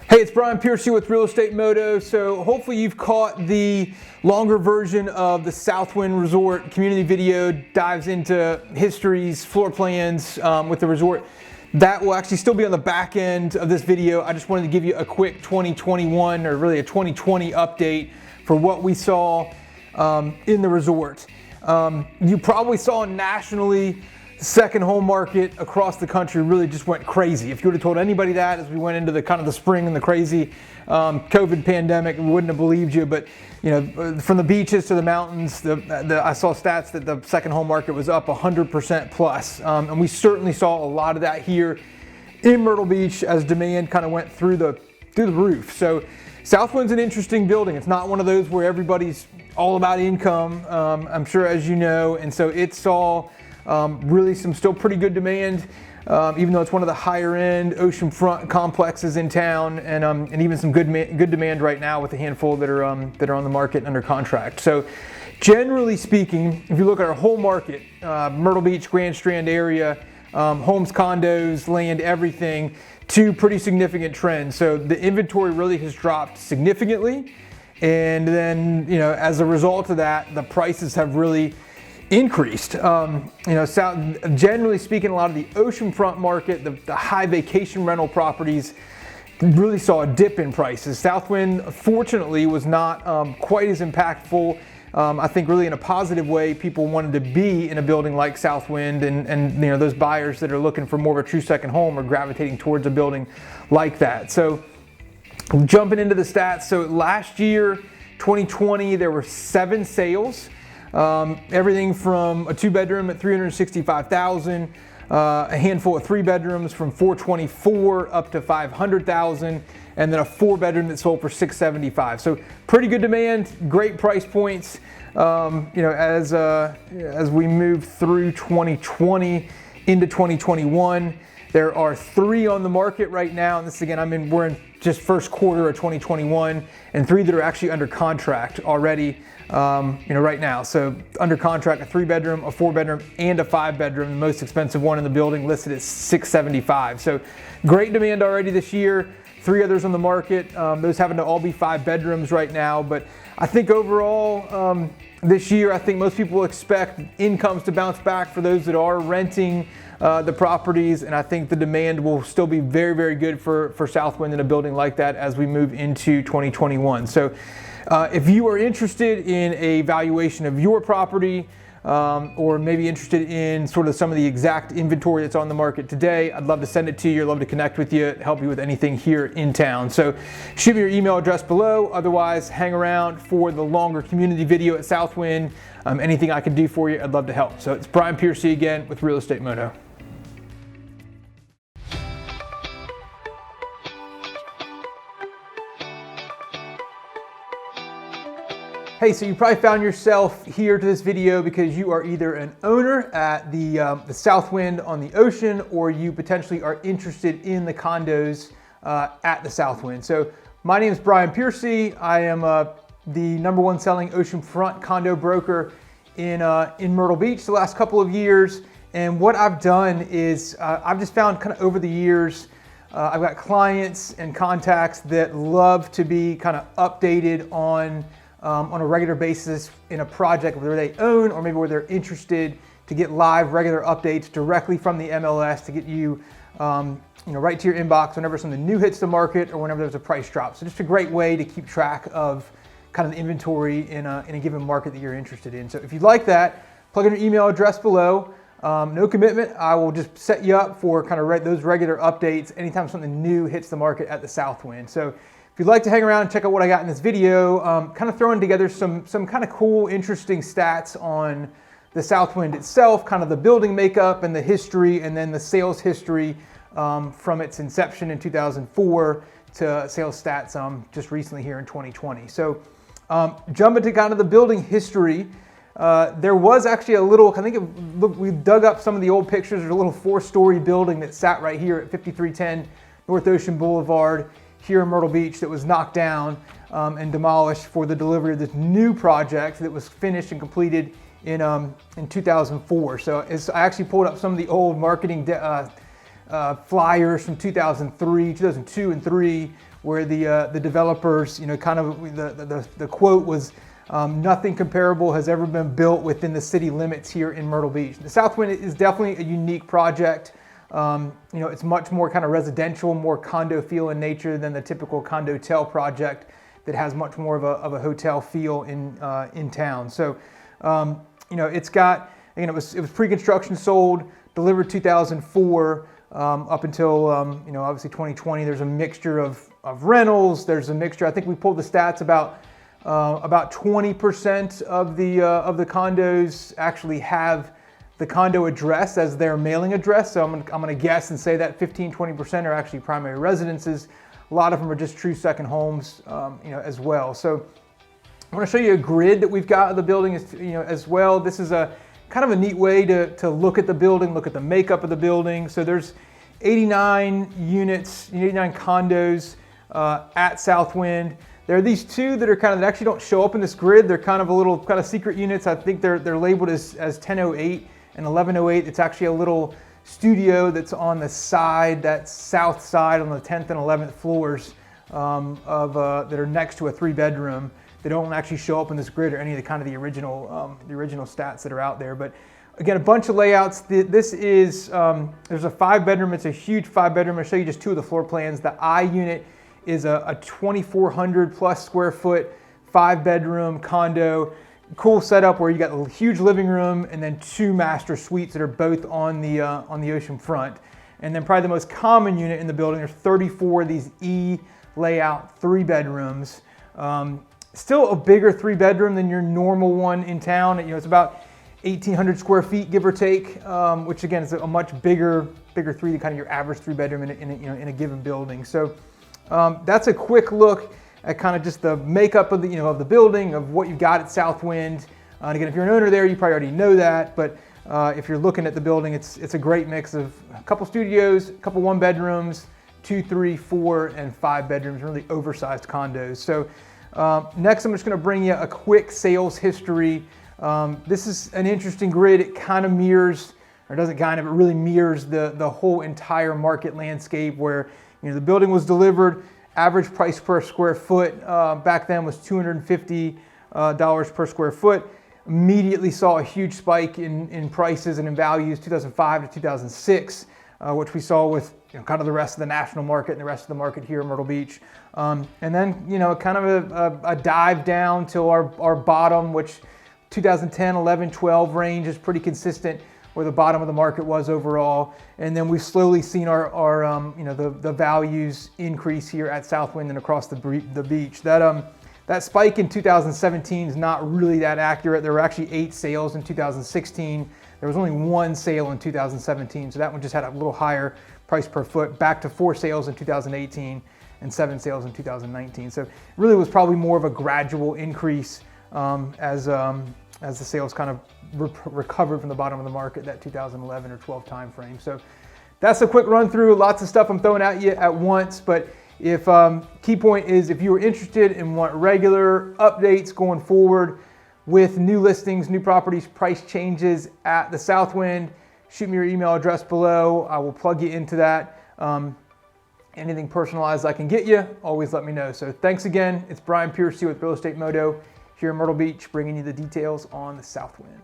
Hey, it's Brian Pierce here with Real Estate Moto. So hopefully you've caught the longer version of the Southwind Resort community video, dives into histories, floor plans with the resort. That will actually still be on the back end of this video. I just wanted to give you a quick 2021 or really a 2020 update for what we saw in the resort. You probably saw nationally, the second home market across the country really just went crazy. If you would have told anybody that as we went into the kind of the spring and the crazy COVID pandemic, we wouldn't have believed you. But you know, from the beaches to the mountains, I saw stats that the second home market was up 100% plus, and we certainly saw a lot of that here in Myrtle Beach as demand kind of went through the roof. So Southwind's an interesting building. It's not one of those where everybody's all about income, I'm sure, as you know, and so it saw really some still pretty good demand, even though it's one of the higher end oceanfront complexes in town, and even some good demand right now with a handful that are on the market and under contract. So generally speaking, if you look at our whole market, Myrtle Beach, Grand Strand area, homes, condos, land, everything, two pretty significant trends. So the inventory really has dropped significantly, and then as a result of that, the prices have really increased. Generally speaking, a lot of the oceanfront market, the high vacation rental properties really saw a dip in prices. Southwind, fortunately, was not quite as impactful. I think really in a positive way, people wanted to be in a building like Southwind, and those buyers that are looking for more of a true second home are gravitating towards a building like that. So jumping into the stats, so last year, 2020, there were 7 sales. Everything from a 2-bedroom at $365,000, a handful of 3-bedrooms from $424,000 up to $500,000, and then a 4-bedroom that sold for $675,000. So pretty good demand, great price points. As we move through 2020 into 2021, there are 3 on the market right now, and this again, we're in just first quarter of 2021, and 3 that are actually under contract already. Right now. So under contract, a 3-bedroom, a 4-bedroom, and a 5-bedroom. The most expensive one in the building listed at $675,000. So great demand already this year. 3 others on the market. Those happen to all be 5-bedrooms right now. But I think overall this year, I think most people expect incomes to bounce back for those that are renting the properties, and I think the demand will still be very, very good for Southwind in a building like that as we move into 2021. So if you are interested in a valuation of your property, or maybe interested in sort of some of the exact inventory that's on the market today, I'd love to send it to you. I'd love to connect with you, help you with anything here in town. So shoot me your email address below. Otherwise, hang around for the longer community video at Southwind. Anything I can do for you, I'd love to help. So it's Brian Pierce again with Real Estate Moto. Hey, so you probably found yourself here to this video because you are either an owner at the Southwind on the ocean, or you potentially are interested in the condos at the Southwind. So my name is Brian Pierce. I am the #1 selling oceanfront condo broker in Myrtle Beach the last couple of years. And what I've done is I've just found kind of over the years, I've got clients and contacts that love to be kind of updated on a regular basis in a project where they own, or maybe where they're interested to get live regular updates directly from the MLS to get you, right to your inbox whenever something new hits the market or whenever there's a price drop. So just a great way to keep track of kind of the inventory in a given market that you're interested in. So if you'd like that, plug in your email address below. No commitment. I will just set you up for kind of those regular updates anytime something new hits the market at the Southwind. So if you'd like to hang around and check out what I got in this video, kind of throwing together some kind of cool, interesting stats on the Southwind itself, kind of the building makeup and the history, and then the sales history from its inception in 2004 to sales stats just recently here in 2020. So jumping to kind of the building history, there was actually a little, we dug up some of the old pictures. There's a little 4-story building that sat right here at 5310 North Ocean Boulevard here in Myrtle Beach that was knocked down and demolished for the delivery of this new project that was finished and completed in 2004. So I actually pulled up some of the old marketing flyers from 2003, 2002 and 3, where the developers, kind of the quote was, nothing comparable has ever been built within the city limits here in Myrtle Beach. The Southwind is definitely a unique project. It's much more kind of residential, more condo feel in nature than the typical condo-tel project that has much more of a hotel feel in town. So, it's got, again, it was pre-construction sold, delivered 2004 up until obviously 2020. There's a mixture of rentals. There's a mixture. I think we pulled the stats about 20% of the condos actually have the condo address as their mailing address. So I'm going to guess and say that 15-20% are actually primary residences. A lot of them are just true second homes, as well. So I want to show you a grid that we've got of the building, as well. This is a kind of a neat way to look at the building, look at the makeup of the building. So there's 89 units, 89 condos at Southwind. There are these two that are that actually don't show up in this grid. They're kind of a little secret units. I think they're labeled as 1008 and 1108. It's actually a little studio that's on the side, that south side on the 10th and 11th floors that are next to a 3-bedroom. They don't actually show up in this grid or any of the original stats that are out there. But again, a bunch of layouts. This is there's a 5-bedroom. It's a huge 5-bedroom. I'll show you just two of the floor plans. The I unit is a 2,400 plus square foot 5-bedroom condo. Cool setup where you got a huge living room and then 2 master suites that are both on the ocean front. And then probably the most common unit in the building, there's 34 of these E layout 3-bedrooms. Still a bigger 3-bedroom than your normal one in town. It's about 1,800 square feet, give or take, which again is a much bigger 3 than kind of your average 3-bedroom in a given building. So that's a quick look at kind of just the makeup of the building, of what you've got at Southwind. And again, if you're an owner there, you probably already know that. But if you're looking at the building, it's a great mix of a couple studios, a couple 1-bedrooms, 2, 3, 4, and 5 bedrooms, really oversized condos. So next, I'm just going to bring you a quick sales history. This is an interesting grid. It kind of mirrors, or doesn't kind of, it really mirrors the whole entire market landscape where the building was delivered. Average price per square foot back then was $250 per square foot. Immediately saw a huge spike in prices and in values 2005 to 2006, which we saw with kind of the rest of the national market and the rest of the market here in Myrtle Beach. And then kind of a dive down till our bottom, which 2010, 11, 12 range is pretty consistent where the bottom of the market was overall. And then we've slowly seen the values increase here at Southwind and across the beach. That spike in 2017 is not really that accurate. There were actually 8 sales in 2016. There was only 1 sale in 2017, so that one just had a little higher price per foot, back to 4 sales in 2018 and 7 sales in 2019. So it really was probably more of a gradual increase as the sales kind of recovered from the bottom of the market, that 2011 or 12 time frame. So that's a quick run through. Lots of stuff I'm throwing at you at once, but if key point is if you are interested and want regular updates going forward with new listings, new properties, price changes at the Southwind, shoot me your email address below. I will plug you into that. Anything personalized I can get you, always let me know. So thanks again. It's Brian Piercy with Real Estate Moto here in Myrtle Beach, bringing you the details on the Southwind.